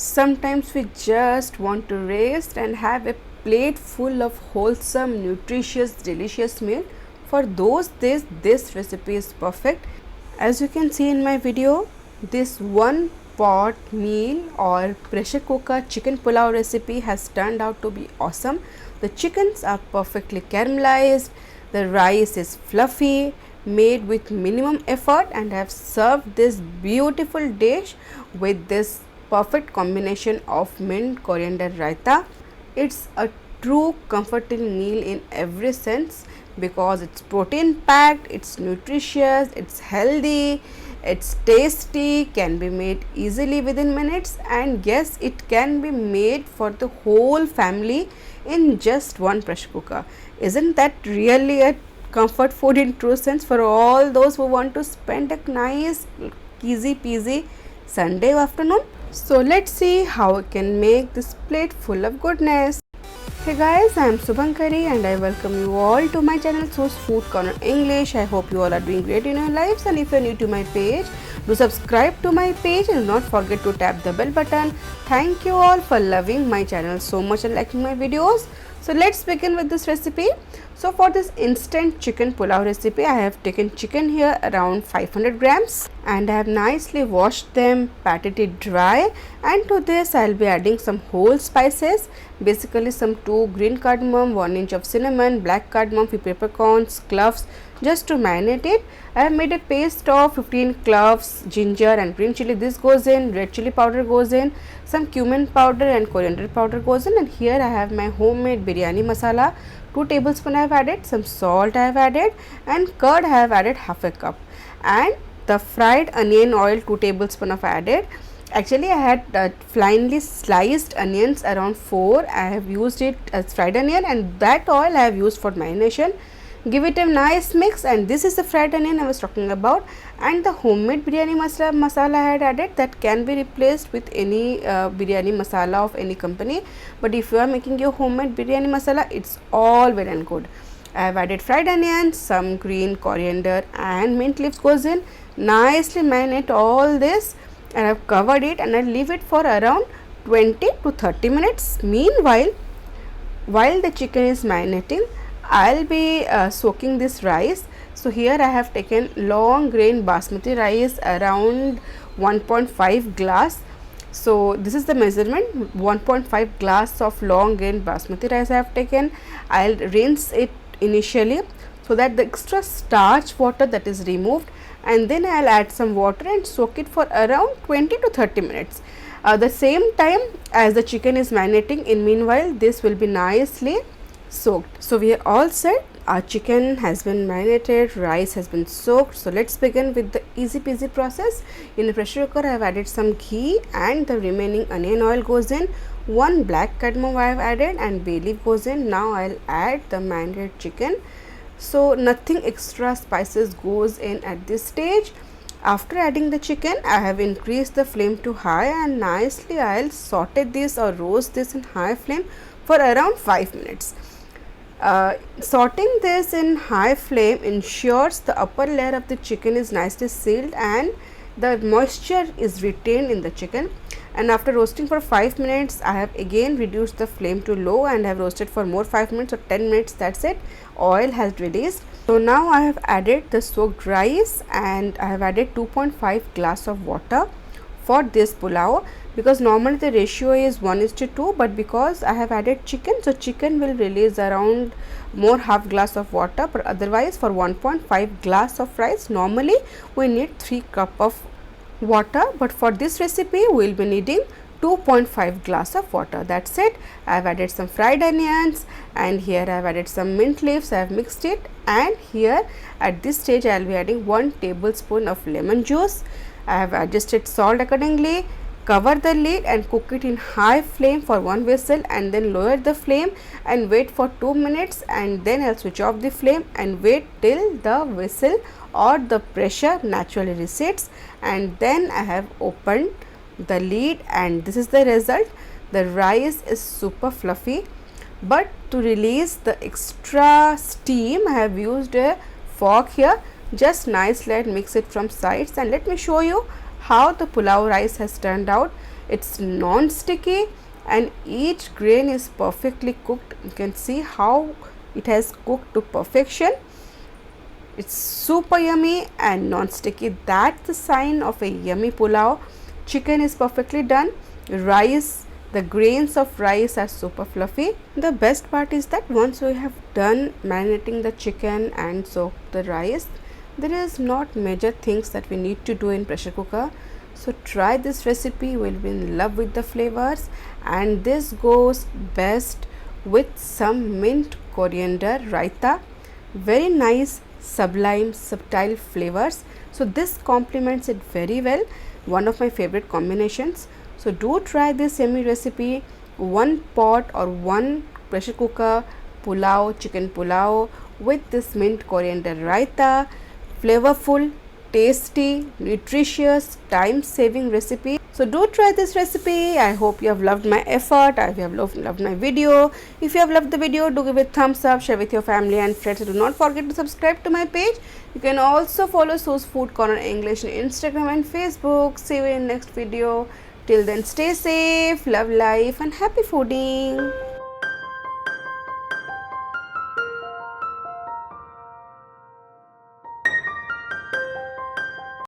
Sometimes we just want to rest and have a plate full of wholesome, nutritious, delicious meal. For those days, this recipe is perfect. As you can see in my video, this one pot meal or pressure cooker chicken pulao recipe has turned out to be awesome. The chickens are perfectly caramelized, the rice is fluffy, made with minimum effort, and I have served this beautiful dish with this perfect combination of mint, coriander, raita. It's a true comforting meal in every sense because it's protein packed, it's nutritious, it's healthy, it's tasty, can be made easily within minutes, and yes, it can be made for the whole family in just one pressure cooker. Isn't that really a comfort food in true sense for all those who want to spend a nice easy peasy Sunday afternoon? So let's see how I can make this plate full of goodness. Hey guys, I am Subhankari and I welcome you all to my channel Source Food Corner English. I hope you all are doing great in your lives, and if you are new to my page, do subscribe to my page and do not forget to tap the bell button. Thank you all for loving my channel so much and liking my videos. So let's begin with this recipe. So for this instant chicken pulao recipe, I have taken chicken here around 500 grams and I have nicely washed them, patted it dry, and to this I will be adding some whole spices, basically some 2 green cardamom, 1 inch of cinnamon, black cardamom, few peppercorns, cloves, just to marinate it. I have made a paste of 15 cloves, ginger and green chilli. This goes in, red chilli powder goes in, some cumin powder and coriander powder goes in, and here I have my homemade biryani masala. 2 tablespoons I have added, some salt I have added, and curd I have added half a cup, and the fried onion oil 2 tablespoons I have added. Actually I had finely sliced onions around 4. I have used it as fried onion, and that oil I have used for marination. Give it a nice mix, and this is the fried onion I was talking about, and the homemade biryani masala I had added. That can be replaced with any biryani masala of any company, but if you are making your homemade biryani masala, it's all well and good. I have added fried onions, some green coriander and mint leaves goes in. Nicely marinate all this, and I have covered it and I leave it for around 20 to 30 minutes. Meanwhile, while the chicken is marinating, I'll be soaking this rice. So here I have taken long grain basmati rice around 1.5 glass. So this is the measurement, 1.5 glass of long grain basmati rice I have taken. I'll rinse it initially so that the extra starch water that is removed, and then I'll add some water and soak it for around 20 to 30 minutes. The same time as the chicken is marinating, in meanwhile this will be nicely soaked. So we are all set. Our chicken has been marinated, rice has been soaked. So let's begin with the easy peasy process. In a pressure cooker I have added some ghee, and the remaining onion oil goes in. 1 black cardamom I have added, and bay leaf goes in. Now I'll add the marinated chicken. So nothing extra spices goes in at this stage. After adding the chicken, I have increased the flame to high, and nicely I'll saute this or roast this in high flame for around 5 minutes. Sauteing this in high flame ensures the upper layer of the chicken is nicely sealed and the moisture is retained in the chicken. And after roasting for 5 minutes, I have again reduced the flame to low and have roasted for more 5 minutes or 10 minutes. That's it. Oil has released. So now I have added the soaked rice, and I have added 2.5 glass of water for this pulao, because normally the ratio is 1:2, but because I have added chicken, so chicken will release around more half glass of water. But otherwise for 1.5 glass of rice, normally we need 3 cup of water, but for this recipe we will be needing 2.5 glass of water. That's it. I have added some fried onions, and here I have added some mint leaves. I have mixed it, and here at this stage I will be adding 1 tablespoon of lemon juice. I have adjusted salt accordingly. Cover the lid and cook it in high flame for 1 whistle, and then lower the flame and wait for 2 minutes, and then I'll switch off the flame and wait till the whistle or the pressure naturally resets, and then I have opened the lid, and this is the result. The rice is super fluffy, but to release the extra steam I have used a fork here. Just nicely mix it from sides, and let me show you how the pulao rice has turned out. It's non-sticky and each grain is perfectly cooked. You can see how it has cooked to perfection. It's super yummy and non-sticky. That's the sign of a yummy pulao. Chicken is perfectly done. Rice, the grains of rice are super fluffy. The best part is that once we have done marinating the chicken and soaked the rice, there is not major things that we need to do in pressure cooker. So try this recipe, you will be in love with the flavors, and this goes best with some mint coriander raita. Very nice, sublime, subtle flavors. So this complements it very well. One of my favorite combinations. So do try this yummy recipe. One pot or one pressure cooker pulao, chicken pulao with this mint coriander raita. Flavorful, tasty, nutritious, time saving recipe. So do try this recipe. I hope you have loved my effort. I have loved my video. If you have loved the video, do give it a thumbs up, share with your family and friends. Do not forget to subscribe to my page. You can also follow So's Food Corner English on Instagram and Facebook. See you in next video. Till then, stay safe, love life and happy fooding.